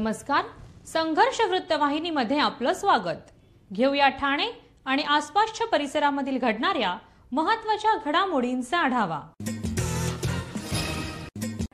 नमस्कार, संघर्ष वृत्तवाहिनीमध्ये आपलं स्वागत। घेऊया ठाणे आणि आसपासच्या परिसरामधील घडणाऱ्या महत्त्वाच्या घडामोडींचा आढावा।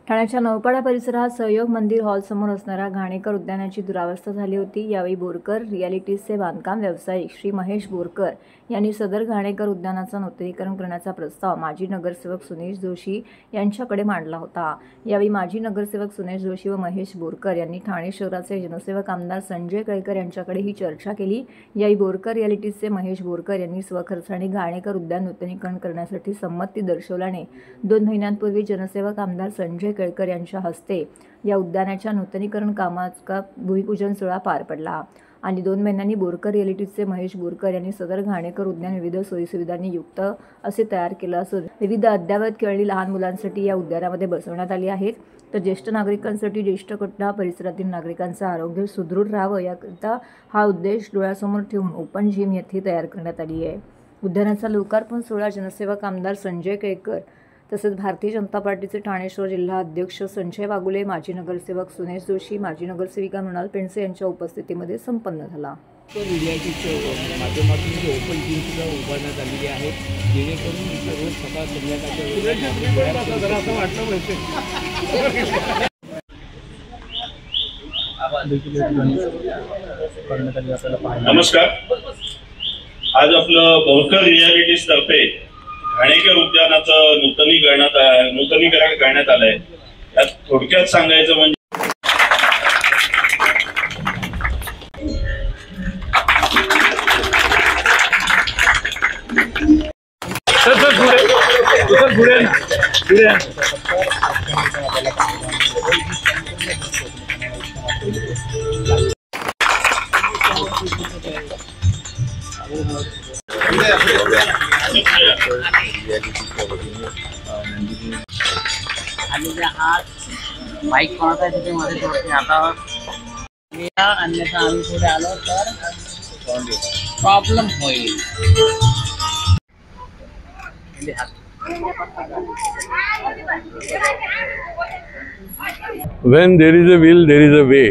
ठाण्याच्या नौपाडा परिसरात सहयोग मंदिर हॉल समोर असणाऱ्या घाणेकर उद्यानाची दुरावस्था झाली होती। यावेळी बोरकर रिअॅलिटीजचे बांधकाम व्यावसायिक श्री महेश बोरकर यांनी सदर घाणेकर उद्यानाचं नूतनीकरण करण्याचा प्रस्ताव माजी नगरसेवक सुनेश जोशी यांच्याकडे मांडला होता। यावेळी माजी नगरसेवक सुनेश जोशी व महेश बोरकर यांनी ठाणे शहराचे जनसेवक आमदार संजय केळकर यांच्याकडे ही चर्चा केली। यावेळी बोरकर रिअॅलिटीजचे महेश बोरकर यांनी स्वखर्चाने घाणेकर उद्यान नूतनीकरण करण्यासाठी संमती दर्शवल्याने 2 महिन्यांपूर्वी जनसेवक आमदार संजय केळकर यांच्या हस्ते या उद्यानाच्या नूतनीकरण कामाचा भूमिपूजन सोहळा पार पडला आणि 2 महिन्यांनी बोरकर रिअॅलिटीजचे महेश बोरकर यांनी सदर घाणेकर उद्यान विविध सोयीसुविधांनी युक्त असे तयार केलं असून विविध अद्ययावत खेळणी लहान मुलांसाठी या उद्यानामध्ये बसवण्यात आली आहेत। तर ज्येष्ठ नागरिकांसाठी ज्येष्ठ कट्टा परिसरातील नागरिकांचं आरोग्य सुदृढ राहावं याकरिता हा उद्देश डोळ्यासमोर ठेवून ओपन जिम येथे तयार करण्यात आली आहे। उद्यानाचा लोकार्पण सोहळा जनसेवक आमदार संजय केळकर तसेच भारतीय जनता पार्टीचे ठाणे शहर जिल्हा अध्यक्ष संजय वागुले, माजी नगरसेवक सुनेश जोशी, माजी नगरसेविका मृणाल पेंडसे यांच्या उपस्थितीमध्ये संपन्न झाला। माध्यमातून ओपन जिम सुद्धा उभारण्यात आलेली आहे, जेणेकरून रोज सकाळ संध्याकाळच्या। नमस्कार, आज आपलं बोरकर रिअॅलिटीज तर्फे घाणेकर उद्यानाचं नूतनीकरण करण्यात आलंय। यात थोडक्यात सांगायचं म्हणजे माईक कोणाचा आहे तिथे मध्ये थोडं आता अन्यथा आम्ही पुढे आलो तर प्रॉब्लेम होईल। When there is a will, there is a way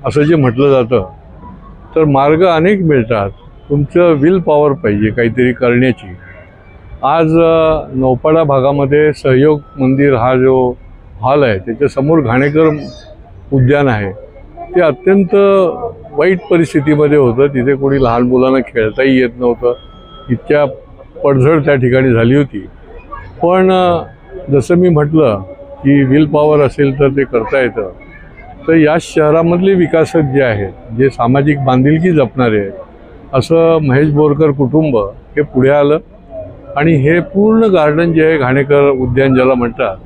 असं जे म्हटलं जातं, तर मार्ग अनेक मिळतात। तुमचं विल पॉवर पाहिजे काहीतरी करण्याची। आज नौपाडा भागामध्ये सहयोग मंदिर हा जो हॉल आहे त्याच्यासमोर घाणेकर उद्यान आहे, ते अत्यंत वाईट परिस्थितीमध्ये होतं। तिथे कोणी लहान मुलांना खेळताही येत नव्हतं, इतक्या पडझड त्या ठिकाणी झाली होती। पण जसं मी म्हटलं की विल पॉवर असेल तर ते करता येतं। तर या शहरामधले विकासक जे आहेत, जे सामाजिक बांधिलकी जपणारे आहेत, असं महेश बोरकर कुटुंब हे पुढे आलं आणि हे पूर्ण गार्डन जे आहे घाणेकर उद्यान ज्याला म्हणतात,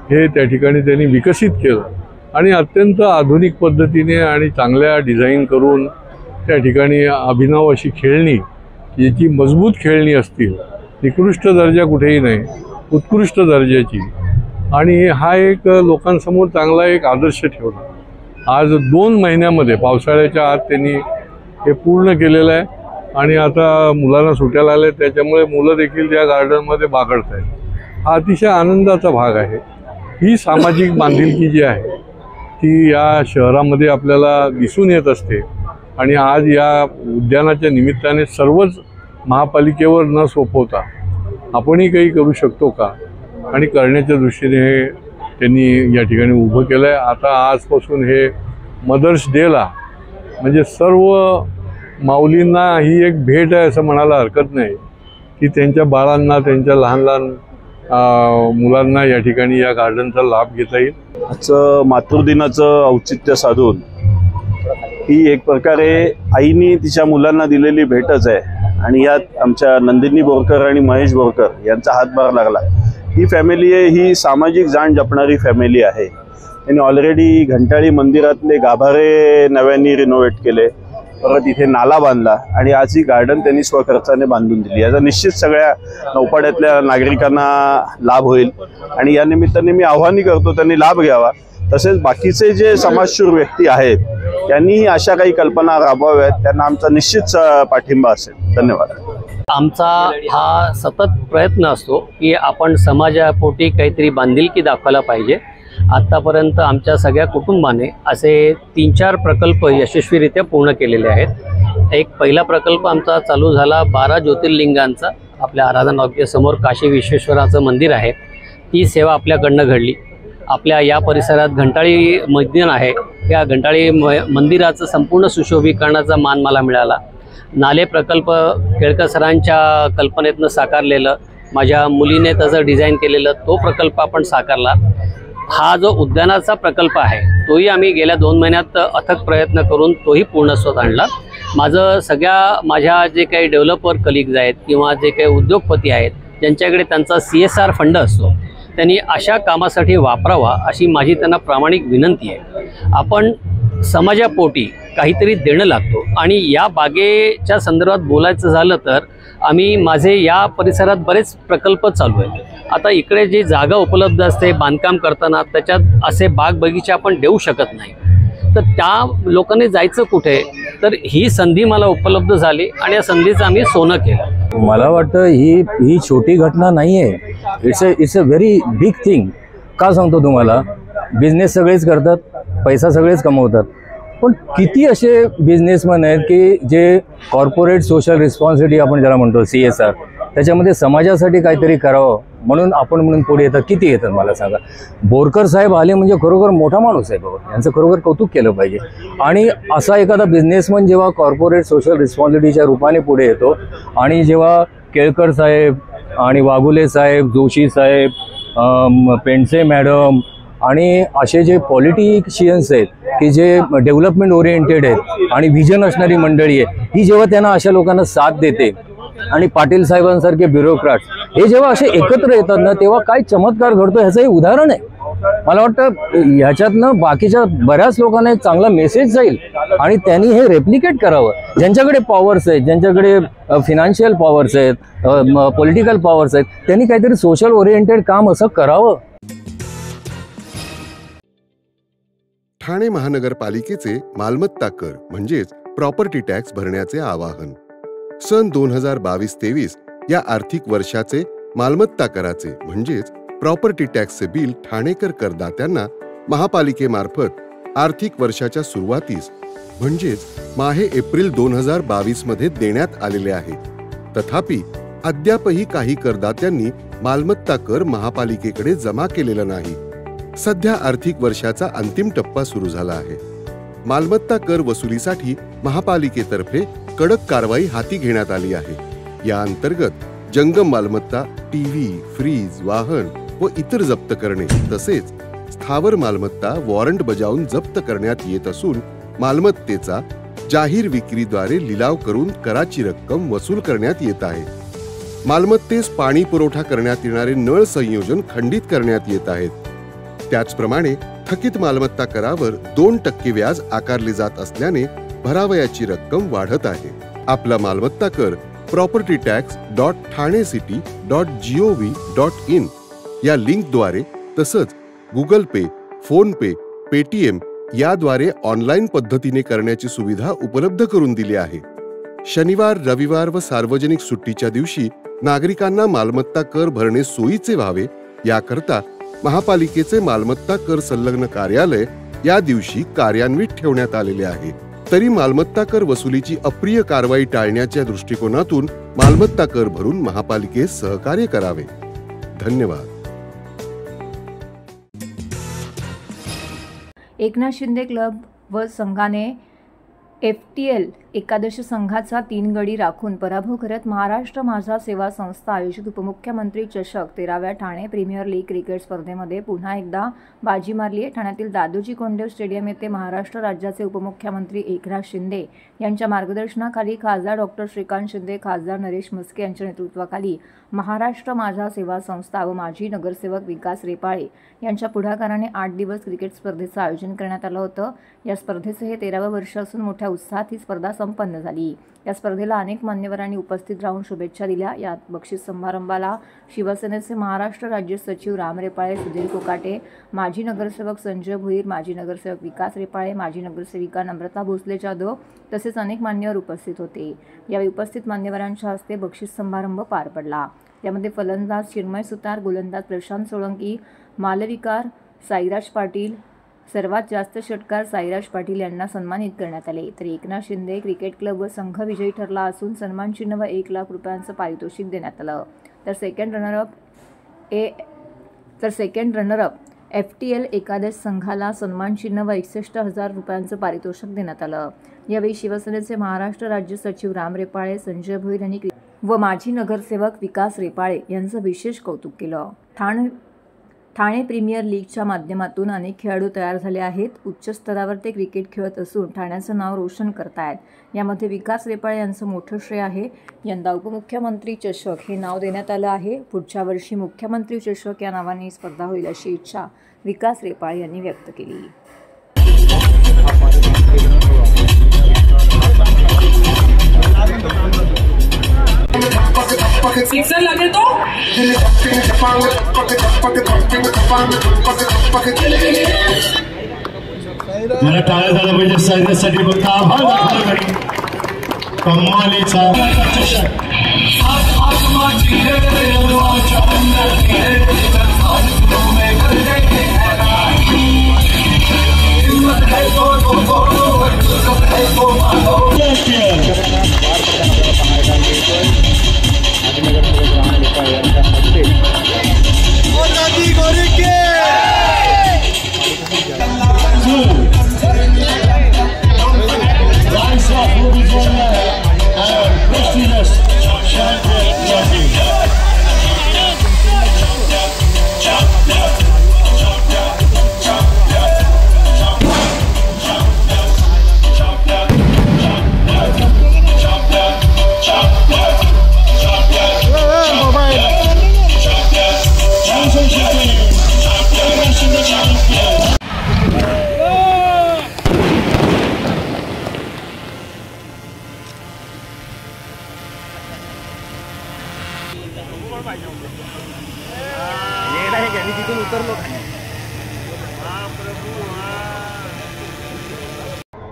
हे त्या ठिकाणी त्यांनी विकसित केलं आणि अत्यंत आधुनिक पद्धतीने आणि चांगल्या डिझाईन करून त्या ठिकाणी अभिनव अशी खेळणी, याची मजबूत खेळणी असतील, निकृष्ट दर्जा कुठेही नाही, उत्कृष्ट दर्जाची, आणि हा एक लोकांसमोर चांगला एक आदर्श ठेवला। आज 2 महिन्यामध्ये पावसाळ्याच्या आत त्यांनी हे पूर्ण केलेलं आहे आणि आता मुलांना सुट्ट्या लागल्या, त्याच्यामुळे मुलं देखील त्या गार्डनमध्ये बागडत आहेत। हा अतिशय आनंदाचा भाग आहे। ही सामाजिक बांधिलकी जी आहे ती या शहरामध्ये आपल्याला दिसून येत असते आणि आज या उद्यानाच्या निमित्ताने सर्वच महापालिकेवर न सोपवता आपणही काही करू शकतो का आणि करण्याच्या दृष्टीने हे त्यांनी या ठिकाणी उभं केलं आहे। आता आजपासून हे मदर्स डेला म्हणजे सर्व माऊलींना ही एक भेट आहे असं म्हणायला हरकत नाही की त्यांच्या बाळांना, त्यांच्या लहान लहान मुलांना या ठिकाणी या गार्डनचा लाभ घेता येईल। आजचं मातृदिनाचं औचित्य साधून ही एक प्रकारे आईनी तिच्या मुलांना दिलेली भेटच आहे आणि यात आमच्या नंदिनी बोरकर आणि महेश बोरकर यांचा हातभार लागला। ही फॅमिली आहे, ही सामाजिक जाण जपणारी फॅमिली आहे। त्यांनी ऑलरेडी घंटाळी मंदिरातले गाभारे नव्याने रिनोव्हेट केले, परत इथे नाला बांधला आणि आज ही गार्डन त्यांनी स्वखर्चाने बांधून दिली। याचा निश्चित सगळ्या नौपाड्यातल्या नागरिकांना लाभ होईल आणि या निमित्ताने मी आव्हान करतो त्यांनी लाभ घ्यावा। तसेच बाकीचे जे समाजशूर व्यक्ती आहेत त्यांनी अशा काही कल्पना राबवाव्यात, त्यांना आमचा निश्चित पाठिंबा असेल। धन्यवाद। आमचा हा सतत प्रयत्न असतो की आपण समाजापोटी काहीतरी बांधिलकी दाखवायला पाहिजे आत्तापर्यंत आमच्या सगळ्या कुटुंबाने असे 3-4 प्रकल्प यशस्वीरित्या पूर्ण केलेले आहेत. एक पहिला प्रकल्प आमचा चालू झाला 12 ज्योतिर्लिंगांचा. आपल्या आराधना समोर काशी विश्वेश्वराचं मंदिर आहे, ती सेवा आपल्याकडनं घडली. आपल्या या परिसरात घंटाळी मैदान आहे, या घंटाळी मंदिराचं संपूर्ण सुशोभीकरणाचा मान मला मिळाला. नाले प्रकल्प केळकर सरांच्या कल्पनेतनं साकारलेलं, माझ्या मुलीने त्याचं डिझाईन केलेलं तो प्रकल्प आपण साकारला. हा जो उद्यानाचा प्रकल्प आहे तोही आम्ही गेल्या 2 महिन्यात अथक प्रयत्न करून तोही पूर्णत्वास आणला. माझ्या जे काही डेव्हलपर कलिग्ज आहेत किंवा जे काही उद्योगपती आहेत ज्यांच्याकडे त्यांचा CSR फंड असतो, त्यांनी अशा कामासाठी वापरावा अशी माझी त्यांना प्रामाणिक विनंती आहे. आपण समाजापोटी काहीतरी देणं लागतो आणि या बागेच्या संदर्भात बोलायचं झालं तर माझे या परिसरात बरेच प्रकल्प चालू आहेत. आता इकडे जी जागा उपलब्ध असते बांधकाम करताना त्याच्यात असे बाग बगीचे आपण देऊ शकत नाही, तर त्या लोकांनी जायचं कुठे? तर ही संधी मला उपलब्ध झाली आणि या संधीचं आम्ही सोनं केलं. मला वाटतं ही छोटी घटना नाही आहे. It's a very big thing. का सांगतो तुम्हाला, बिझनेस सगळेच करतात, पैसा सगळेच कमवतात, पण किती असे बिझनेसमॅन आहेत की जे कॉर्पोरेट सोशल रिस्पॉन्सिबिलिटी आपण ज्याला म्हणतो CSR, त्याच्यामध्ये समाजासाठी काहीतरी करावं म्हणून पुढे येतात. किती येतात मला सांगा. बोरकर साहेब आले म्हणजे खरोखर मोठा माणूस आहे बाबा, यांचं खरोखर कौतुक केलं पाहिजे. आणि असा एखादा बिझनेसमॅन जेव्हा कॉर्पोरेट सोशल रिस्पॉन्सिबिलिटीच्या रूपाने पुढे येतो आणि जेव्हा केळकर साहेब आणि वाघुले साहेब, जोशी साहेब, पेंडसे मॅडम आणि असे जे पॉलिटिशियन्स आहेत की जे डेव्हलपमेंट ओरिएंटेड आहेत आणि व्हिजन असणारी मंडळी आहे, ही जेव्हा त्यांना अशा लोकांना साथ देते आणि पाटील साहेबांसारखे ब्युरोक्रॅट्स हे जेव्हा असे एकत्र येतात ना, तेव्हा काय चमत्कार घडतो ह्याचं हे उदाहरण आहे. मला वाटतं ह्याच्यातनं बाकीच्या बऱ्याच लोकांना एक चांगला मेसेज जाईल आणि त्यांनी हे रेप्लिकेट करावं. ज्यांच्याकडे पॉवर्स आहेत, ज्यांच्याकडे फिनान्शियल पॉवर्स आहेत, पॉलिटिकल पॉवर्स आहेत, त्यांनी काहीतरी सोशल ओरिएंटेड काम असं करावं. ठाणे महानगरपालिकेचे मालमत्ता कर म्हणजेच प्रॉपर्टी टॅक्स भरण्याचे आवाहन. सन 2022-23 या आर्थिक वर्षाचे मालमत्ता कराचे म्हणजेच प्रॉपर्टी टॅक्सचे बिल ठाणेकर करदात्यांना महापालिकेमार्फत आर्थिक वर्षाच्या सुरुवातीस म्हणजेच माहे एप्रिल 2022 मध्ये देण्यात आलेले आहे. तथापि अद्यापही काही करदात्यांनी मालमत्ता कर महापालिकेकडे जमा केलेला नाही. सध्या आर्थिक वर्षाचा अंतिम टप्पा सुरू झाला आहे. मालमत्ता कर वसुलीसाठी महापालिकेतर्फे कडक कारवाई हाती घेण्यात आली आहे. या अंतर्गत जंगम मालमत्ता, टीव्ही, फ्रीज, वाहन व इतर जप्त करणे तसेच स्थावर मालमत्ता वॉरंट बजावून जप्त करण्यात येत असून मालमत्तेचा जाहीर विक्रीद्वारे लिलाव करून कराची रक्कम वसूल करण्यात येत आहे. मालमत्तेस पाणी पुरवठा करण्यात येणारे नळ संयोजन खंडित करण्यात येत आहेत. त्याचप्रमाणे थकीत मालमत्ता करावर 2% व्याज आकारले जात असल्याने भरावयाची रक्कम वाढत आहे. आपला मालमत्ता कर propertytax.thanecity.gov.in या लिंकद्वारे तसंच गुगल पे, फोन पे, पेटीएम याद्वारे ऑनलाईन पद्धतीने करण्याची सुविधा उपलब्ध करून दिली आहे. शनिवार, रविवार व सार्वजनिक सुट्टीच्या दिवशी नागरिकांना मालमत्ता कर भरणे सोयीचे व्हावे याकरता महापालिकेचे मालमत्ता कर संलग्न कार्यालय या दिवशी कार्यान्वित ठेवण्यात आलेले आहे. तरी मालमत्ता कर वसुलीची अप्रिय कारवाई टाळण्याच्या दृष्टिकोनातून मालमत्ता कर भरून महापालिकेस सहकार्य करावे. धन्यवाद. एकनाथ शिंदे क्लब व संघाने FTL एकादशी संघाचा 3 गडी राखून पराभव करत महाराष्ट्र माझा सेवा संस्था आयोजित उपमुख्यमंत्री चषक 13व्या ठाणे प्रीमियर लीग क्रिकेट स्पर्धेमध्ये पुन्हा एकदा बाजी मारली आहे. ठाण्यातील दादोजी कोंडदेव स्टेडियम येथे महाराष्ट्र राज्याचे उपमुख्यमंत्री एकनाथ शिंदे यांच्या मार्गदर्शनाखाली खासदार डॉक्टर श्रीकांत शिंदे, खासदार नरेश म्हस्के यांच्या नेतृत्वाखाली महाराष्ट्र माझा सेवा संस्था व माजी नगरसेवक विकास रेपाळे यांच्या पुढाकाराने 8 दिवस क्रिकेट स्पर्धेचं आयोजन करण्यात आलं होतं. या स्पर्धेचं हे 13वे वर्ष असून मोठ्या उत्साहात ही स्पर्धा संपन्न झाली. या स्पर्धेला अनेक मान्यवरांनी उपस्थित राहून शुभेच्छा दिल्या. यात बक्षीस समारंभाला शिवसेनेचे महाराष्ट्र राज्य सचिव राम रेपाळे, सुधीर कोकाटे, माजी नगरसेवक संजय भुईर, माजी नगरसेवक विकास रेपाळे, माजी नगरसेविका नम्रता भोसले जाधव तसेच अनेक मान्यवर उपस्थित होते. यावेळी उपस्थित मान्यवरांच्या हस्ते बक्षीस समारंभ पार पडला. त्यामध्ये फलंदाज चिन्मय सुतार, गोलंदाज प्रशांत सोळंकी, मालविकार साईराज पाटील, सर्वात जास्त षटकार साईराज पाटील यांना सन्मानित करण्यात आले. तर एकनाथ शिंदे क्रिकेट क्लब व संघ विजयी ठरला असून सन्मान चिन्ह व 1 लाख रुपयांचं पारितोषिक देण्यात आलं. तर सेकंड रनरअप FTL एकादश संघाला सन्मान चिन्ह व 61,000 रुपयांचं पारितोषिक देण्यात आलं. यावेळी शिवसेनेचे महाराष्ट्र राज्य सचिव राम रेपाळे, संजय भोईर यांनी व माजी नगरसेवक विकास रेपाळे यांचं विशेष कौतुक केलं. ठाणे प्रीमियर लीगच्या माध्यमातून अनेक खेळाडू तयार झाले आहेत. उच्च स्तरावर ते क्रिकेट खेळत असून ठाण्याचं नाव रोशन करतायत. यामध्ये विकास रेपाळे यांचं मोठं श्रेय आहे. यंदा उपमुख्यमंत्री चषक हे नाव देण्यात आलं आहे. पुढच्या वर्षी मुख्यमंत्री चषक या नावाने स्पर्धा होईल अशी इच्छा विकास रेपाळे यांनी व्यक्त केली. सिक्सर लगे तो मला टाळ्या झाला पाहिजे सायन्ससाठी फक्त आभार दाखवला कमालीचा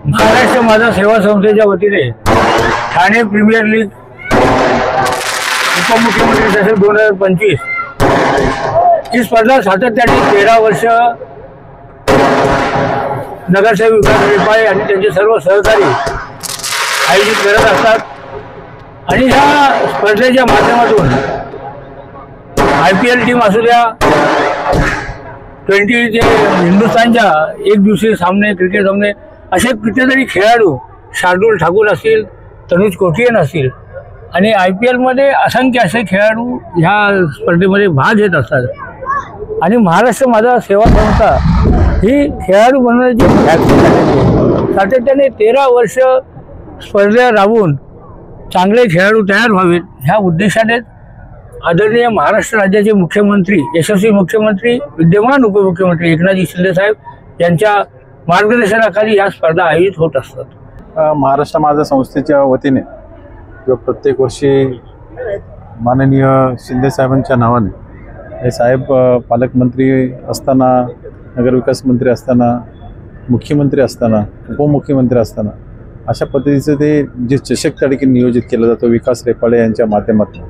महाराष्ट्र माझा सेवा संस्थेच्या वतीने ठाणे प्रीमियर लीग उपमुख्यमंत्री चषक 2025 ही स्पर्धा सातत्याने 13 वर्ष नगरसेवक विकास रेपाळे आणि त्यांचे सर्व सहकारी आयोजित करत असतात. आणि ह्या स्पर्धेच्या माध्यमातून IPL टीम असू द्या, 20 जे हिंदुस्थानच्या एक दिवसीय सामने, क्रिकेट सामने, असे कितीतरी खेळाडू, शार्दुल ठाकूर असतील, तनुज कोटियन असतील आणि IPLमध्ये असंख्य असे खेळाडू ह्या स्पर्धेमध्ये भाग घेत असतात. आणि महाराष्ट्र माझा सेवा संस्था ही खेळाडू बनवण्याची फॅक्टरी सातत्याने 13 वर्ष स्पर्धा राबवून चांगले खेळाडू तयार व्हावेत ह्या उद्देशाने आदरणीय महाराष्ट्र राज्याचे मुख्यमंत्री, यशस्वी मुख्यमंत्री, विद्यमान उपमुख्यमंत्री एकनाथजी शिंदे साहेब यांच्या मार्गदर्शनाखाली या स्पर्धा आयोजित होत असतात. महाराष्ट्र माझा संस्थेच्या वतीने जो प्रत्येक वर्षी माननीय शिंदे साहेबांच्या नावाने हे साहेब पालकमंत्री असताना, नगरविकास मंत्री असताना, मुख्यमंत्री असताना, उपमुख्यमंत्री असताना अशा पद्धतीचं ते जे चषक त्या ठिकाणी नियोजित केलं जातं विकास रेपाळे यांच्या माध्यमातून.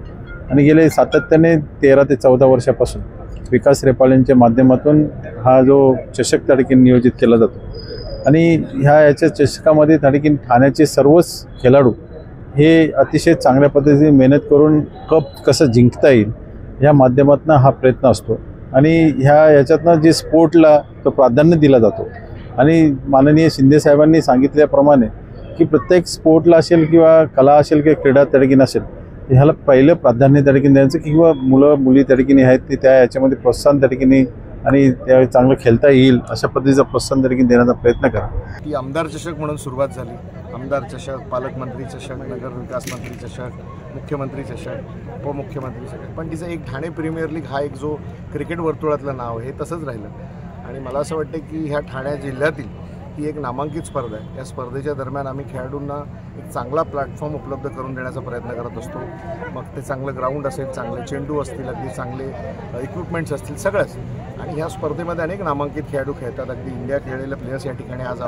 आणि गेले सातत्याने 13 ते 14 वर्षापासून विकास रेपाळेंच्या माध्यमातून हा जो चषक त्या ठिकाणी नियोजित केला जातो. आणि याच्या चषकामध्ये त्या ठिकाणी ठाण्याचे सर्वच खेळाडू हे अतिशय चांगल्या पद्धतीने मेहनत करून कप कसं जिंकता येईल ह्या माध्यमातून हा प्रयत्न असतो. आणि याच्यातनं जे स्पोर्टला तो प्राधान्य दिला जातो. आणि माननीय शिंदे साहेबांनी सांगितल्याप्रमाणे की प्रत्येक स्पोर्टला असेल किंवा कला असेल किंवा क्रीडा त्या ठिकाणी असेल ह्याला पहिलं प्राधान्य त्या ठिकाणी द्यायचं किंवा मुलं मुली त्या ठिकाणी आहेत ते त्या याच्यामध्ये प्रोत्साहन त्या ठिकाणी आणि त्या चांगलं खेळता येईल अशा पद्धतीचं प्रोत्साहन त्या ठिकाणी देण्याचा प्रयत्न करा. ती आमदार चषक म्हणून सुरुवात झाली. आमदार चषक, पालकमंत्री चषक, नगर विकास मंत्री चषक, मुख्यमंत्री चषक, उपमुख्यमंत्री चषक, पण तिचं एक ठाणे प्रीमियर लीग हा एक जो क्रिकेट वर्तुळातलं नाव आहे हे तसंच राहिलं. आणि मला असं वाटतं की ह्या ठाणे जिल्ह्यातील ही एक नामांकित स्पर्धा आहे. या स्पर्धेच्या दरम्यान आम्ही खेळाडूंना एक चांगला प्लॅटफॉर्म उपलब्ध करून देण्याचा प्रयत्न करत असतो. मग ते चांगलं ग्राउंड असेल, चांगले चेंडू असतील, अगदी चांगले इक्विपमेंट्स असतील, सगळंच. आणि ह्या स्पर्धेमध्ये अनेक नामांकित खेळाडू खेळतात. अगदी इंडिया खेळलेले प्लेयर्स या ठिकाणी आज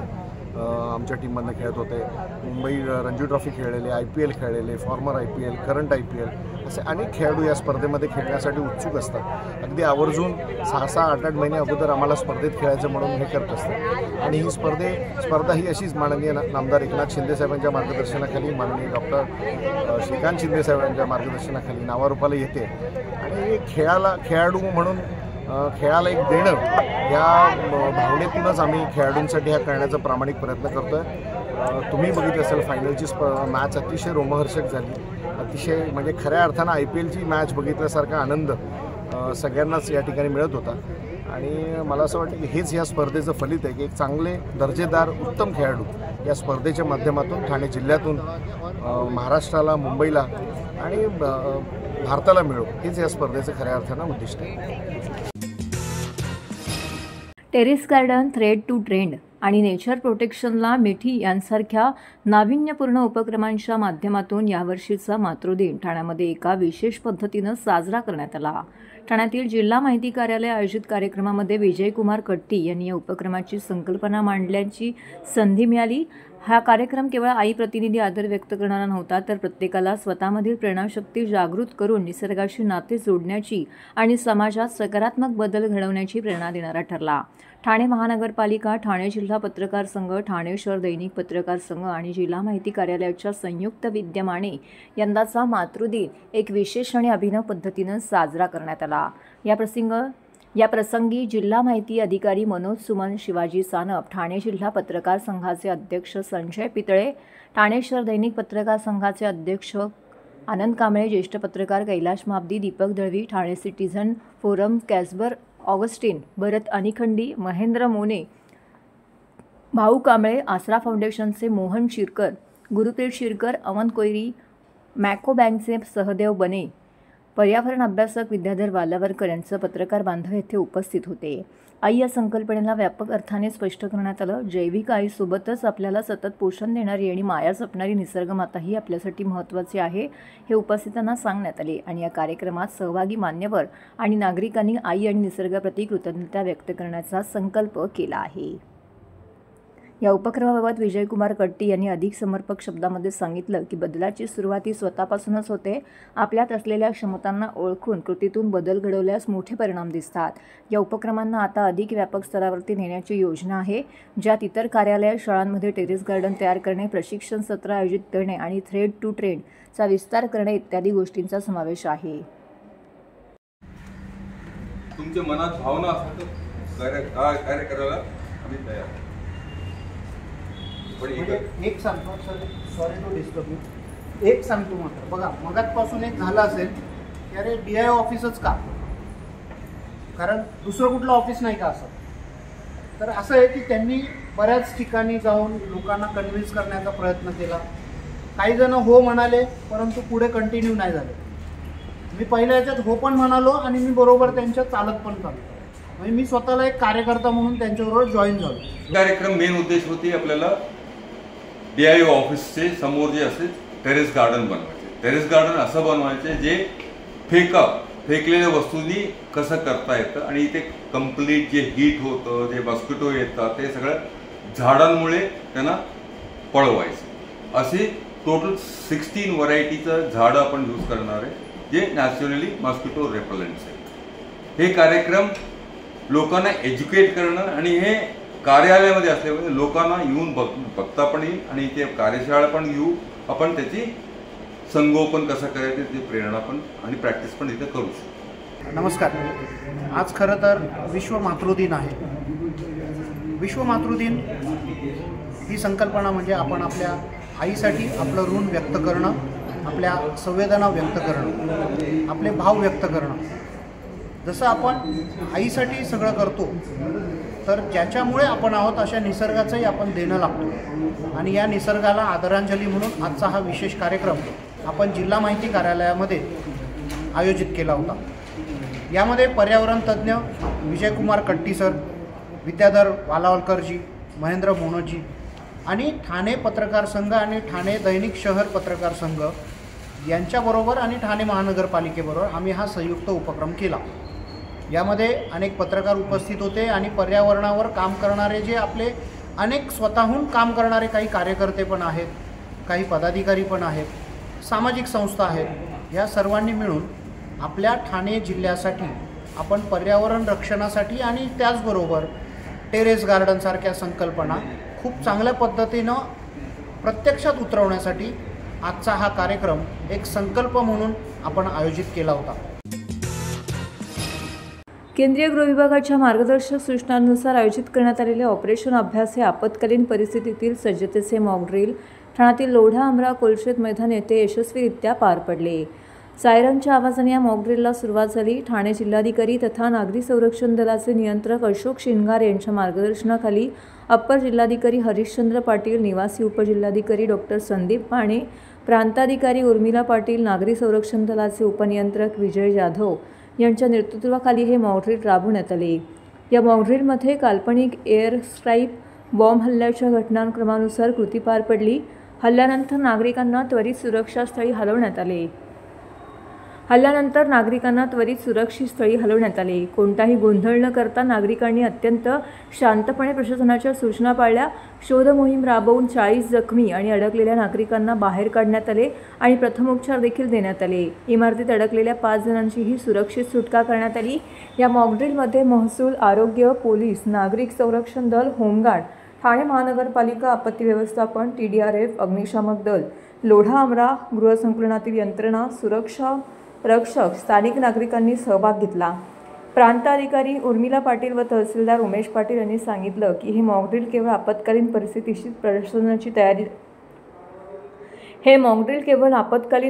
आमच्या टीममधनं खेळत होते. मुंबई रणजी ट्रॉफी खेळलेले, IPL खेळलेले, फॉर्मर IPL, करंट IPL असे अनेक खेळाडू या स्पर्धेमध्ये खेळण्यासाठी उत्सुक असतात. अगदी आवर्जून 6-6, 8-8 महिने अगोदर आम्हाला स्पर्धेत खेळायचं म्हणून हे करत असतात. आणि ही स्पर्धा ही अशीच माननीय नामदार एकनाथ शिंदेसाहेबांच्या मार्गदर्शनाखाली, माननीय डॉक्टर श्रीकांत शिंदेसाहेबांच्या मार्गदर्शनाखाली नावारूपाला येते. आणि खेळाडू म्हणून खेळाला एक देणं या भावनेतूनच आम्ही खेळाडूंसाठी हा करण्याचा प्रामाणिक प्रयत्न करतो आहे. तुम्ही बघितलं असेल फायनलची मॅच अतिशय रोमहर्षक झाली. अतिशय म्हणजे खऱ्या अर्थानं IPLची मॅच बघितल्यासारखा आनंद सगळ्यांनाच या ठिकाणी मिळत होता. आणि मला असं वाटतं की हेच या स्पर्धेचं फलित आहे की एक चांगले दर्जेदार उत्तम खेळाडू या स्पर्धेच्या माध्यमातून ठाणे जिल्ह्यातून महाराष्ट्राला, मुंबईला आणि भारताला मिळो, हेच या स्पर्धेचं खऱ्या अर्थानं उद्दिष्ट आहे. Terrace garden, thread to trend आणि नेचर प्रोटेक्शनला मिठी यांसारख्या नाविन्यपूर्ण उपक्रमांच्या माध्यमातून यावर्षीचा मातृदिन ठाण्यामध्ये एका विशेष पद्धतीनं साजरा करण्यात आला. ठाण्यातील जिल्हा माहिती कार्यालय आयोजित कार्यक्रमामध्ये विजयकुमार कट्टी यांनी या उपक्रमाची संकल्पना मांडण्याची संधी मिळाली. हा कार्यक्रम केवळ आई प्रतिनिधी आदर व्यक्त करणारा नव्हता, तर प्रत्येकाला स्वतःमधील प्रेरणाशक्ती जागृत करून निसर्गाशी नाते जोडण्याची आणि समाजात सकारात्मक बदल घडवण्याची प्रेरणा देणारा ठरला. ठाणे महानगरपालिका, ठाणे जिल्हा पत्रकार संघ, ठाणे शहर दैनिक पत्रकार संघ आणि जिल्हा माहिती कार्यालयाच्या संयुक्त विद्यमाने यंदाचा मातृदिन एक विशेष आणि अभिनव पद्धतीनं साजरा करण्यात आला. या प्रसंगी जिल्हा माहिती अधिकारी मनोज सुमन शिवाजी सानप, ठाणे जिल्हा पत्रकार संघाचे अध्यक्ष संजय पितळे, ठाणे शहर दैनिक पत्रकार संघाचे अध्यक्ष आनंद कांबळे, ज्येष्ठ पत्रकार Kailash Mabdi, Deepak Dalvi, Thane citizen forum Casper Augustine, Bharat Anikhandi, Mahendra Mone, Bhau Kamble, आसरा फाउंडेशनचे मोहन शिरकर, गुरुप्रीत शिरकर, अमन कोयरी, मॅको बँकचे सहदेव बने, पर्यावरण अभ्यासक विद्याधर वालावरकर यांचं पत्रकार बांधव येथे उपस्थित होते. आई या संकल्पनेला व्यापक अर्थाने स्पष्ट करण्यात आलं. जैविक आईसोबतच आपल्याला सतत पोषण देणारी आणि माया जपणारी निसर्गमाताही आपल्यासाठी महत्त्वाची आहे हे उपस्थितांना सांगण्यात आले. आणि या कार्यक्रमात सहभागी मान्यवर आणि नागरिकांनी आई आणि निसर्गाप्रती कृतज्ञता व्यक्त करण्याचा संकल्प केला आहे. या उपक्रमाबाबत विजयकुमार कट्टी यांनी अधिक समर्पक शब्दामध्ये सांगितलं की बदलाची सुरुवात ही स्वतःपासूनच होते. आपल्यात असलेल्या क्षमतांना ओळखून कृतीतून बदल घडवल्यास मोठे परिणाम दिसतात. या उपक्रमांना आता अधिक व्यापक स्तरावरती नेण्याची योजना आहे, ज्यात इतर कार्यालय, शाळांमध्ये टेरेस गार्डन तयार करणे, प्रशिक्षण सत्र आयोजित करणे आणि थ्रेड टू ट्रेंडचा विस्तार करणे इत्यादी गोष्टींचा समावेश आहे. तुमच्या मनात भावना असेल कार्य करायला आम्ही तयार. एक सांगतो sir, sorry to disturb you, एक सांगतो मात्र बघा, मगातपासून एक झालं असेल की अरे DIO ऑफिसच का, कारण दुसरं कुठलं ऑफिस नाही का असं. तर असं आहे की त्यांनी बऱ्याच ठिकाणी जाऊन लोकांना कन्व्हिन्स करण्याचा प्रयत्न केला. काही जण हो म्हणाले परंतु पुढे कंटिन्यू नाही झाले. मी पहिल्या याच्यात हो पण म्हणालो आणि मी बरोबर त्यांच्या चालत पण चालतो. म्हणजे मी स्वतःला एक कार्यकर्ता म्हणून त्यांच्याबरोबर जॉईन झालो. कार्यक्रम मेन उद्देश होती आपल्याला DIO ऑफिसचे समोर जे असेल टेरेस गार्डन बनवायचे. टेरेस गार्डन असं बनवायचे जे फेकलेल्या वस्तूंनी कसं करता येतं आणि इथे कम्प्लीट जे हीट होतं, जे मॉस्किटो येतात, ते सगळं झाडांमुळे त्यांना पळवायचं. असे टोटल 16 व्हरायटीचं झाडं आपण यूज करणार आहे, जे नॅचरली मॉस्किटो रेपलंट्स आहेत. हे कार्यक्रम लोकांना एज्युकेट करणं आणि हे कार्यालयामध्ये असल्यामुळे लोकांना येऊन बघता पण येईल आणि इथे कार्यशाळा पण घेऊ आपण, त्याची संगोपन कसं करायचं ते प्रेरणा पण आणि प्रॅक्टिस पण इथे करू शकतो. नमस्कार. आज खरं तर विश्व मातृदिन आहे. विश्व मातृदिन ही संकल्पना म्हणजे आपण आपल्या आईसाठी आपलं ऋण व्यक्त करणं, आपल्या संवेदना व्यक्त करणं, आपले भाव व्यक्त करणं. जसं आपण आईसाठी सगळं करतो तर ज्याच्यामुळे आपण आहोत अशा निसर्गाचंही आपण देणं लागतो. आणि या निसर्गाला आदरांजली म्हणून आजचा हा विशेष कार्यक्रम आपण जिल्हा माहिती कार्यालयामध्ये आयोजित केला होता. यामध्ये पर्यावरण तज्ज्ञ विजयकुमार कट्टी सर, विद्याधर वालावलकरजी, महेंद्र मोनोजी आणि ठाणे पत्रकार संघ आणि ठाणे दैनिक शहर पत्रकार संघ यांच्याबरोबर आणि ठाणे महानगरपालिकेबरोबर आम्ही हा संयुक्त उपक्रम केला. यामध्ये अनेक पत्रकार उपस्थित होते आणि पर्यावरणावर काम करणारे जे आपले अनेक स्वतःहून काम करणारे काही कार्यकर्ते पण आहेत, काही पदाधिकारी पण आहेत, सामाजिक संस्था आहेत. या सर्वांनी मिळून आपल्या ठाणे जिल्ह्यासाठी आपण पर्यावरण रक्षणासाठी आणि त्याचबरोबर टेरेस गार्डनसारख्या संकल्पना खूप चांगल्या पद्धतीनं प्रत्यक्षात उतरवण्यासाठी आजचा हा कार्यक्रम एक संकल्प म्हणून आपण आयोजित केला होता. केंद्रीय गृह विभागाच्या मार्गदर्शक सूचनांनुसार आयोजित करण्यात आलेले ऑपरेशन अभ्यास हे आपत्कालीन परिस्थितीतील सज्जतेचे मॉक ड्रिल ठाण्यातील लोढा आमरा कोलशेत मैदान येथे यशस्वीरित्या पार पडले. सायरनच्या आवाजाने या मॉक ड्रिलला सुरुवात झाली. ठाणे जिल्हाधिकारी तथा नागरी संरक्षण दलाचे नियंत्रक अशोक शिंगार यांच्या मार्गदर्शनाखाली अप्पर जिल्हाधिकारी हरिश्चंद्र पाटील, निवासी उपजिल्हाधिकारी डॉक्टर संदीप पाणे, प्रांताधिकारी उर्मिला पाटील, नागरी संरक्षण दलाचे उपनियंत्रक विजय जाधव यांच्या नेतृत्वाखाली हे मॉक ड्रिल राबवण्यात आले. या मॉक ड्रिलमध्ये काल्पनिक एअर स्ट्राईक बॉम्ब हल्ल्याच्या घटनाक्रमानुसार कृती पार पडली. हल्ल्यानंतर नागरिकांना त्वरित सुरक्षित स्थळी हलवण्यात आले. कोणताही गोंधळ न करता नागरिकांनी अत्यंत शांतपणे प्रशासनाच्या सूचना पाळल्या. शोध मोहीम राबवून 40 जखमी आणि अडकलेल्या नागरिकांना बाहेर काढण्यात आले आणि प्रथमोपचार देखील देण्यात आले. इमारतीत अडकलेल्या 5 जणांचीही सुरक्षित सुटका करण्यात आली. या मॉकड्रिलमध्ये महसूल, आरोग्य, पोलीस, नागरिक संरक्षण दल, होमगार्ड, ठाणे महानगरपालिका आपत्ती व्यवस्थापन, TDRF, अग्निशामक दल, लोढा आमरा गृहसंकुलातील यंत्रणा, सुरक्षा रक्षक, स्थानिक नागरिकांनी सहभाग घेतला. प्रांताधिकारी उर्मिला पाटील व तहसीलदार उमेश पाटील यांनी सांगितलं की हे मॉकड्रिल केवळ आपत्कालीन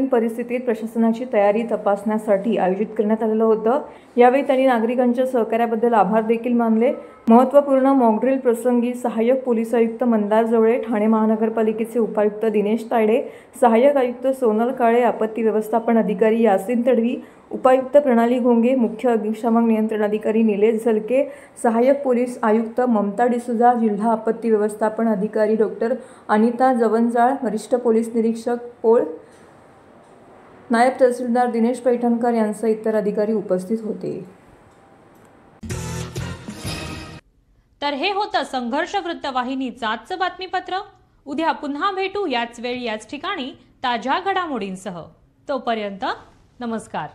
परिस्थितीत प्रशासनाची तयारी तपासण्यासाठी आयोजित करण्यात आलेलं होतं. यावेळी त्यांनी नागरिकांच्या सहकार्याबद्दल आभार देखील मानले. महत्त्वपूर्ण मॉकड्रिल प्रसंगी सहाय्यक पोलीस आयुक्त मंदार जवळे, ठाणे महानगरपालिकेचे उपायुक्त दिनेश तायडे, सहाय्यक आयुक्त सोनल काळे, आपत्ती व्यवस्थापन अधिकारी यासिन तडवी, उपायुक्त प्रणाली घोंगे, मुख्य अग्निशामक नियंत्रण अधिकारी निलेश झलके, सहाय्यक पोलीस आयुक्त ममता डिसुजा, जिल्हा आपत्ती व्यवस्थापन अधिकारी डॉक्टर अनिता जवंजाळ, वरिष्ठ पोलीस निरीक्षक पोळ, नायब तहसीलदार दिनेश पैठणकर यांसह इतर अधिकारी उपस्थित होते. तर हे होतं संघर्ष वृत्तवाहिनीचं आजचं बातमीपत्र. उद्या पुन्हा भेटू याच वेळी याच ठिकाणी ताज्या घडामोडींसह. तोपर्यंत नमस्कार.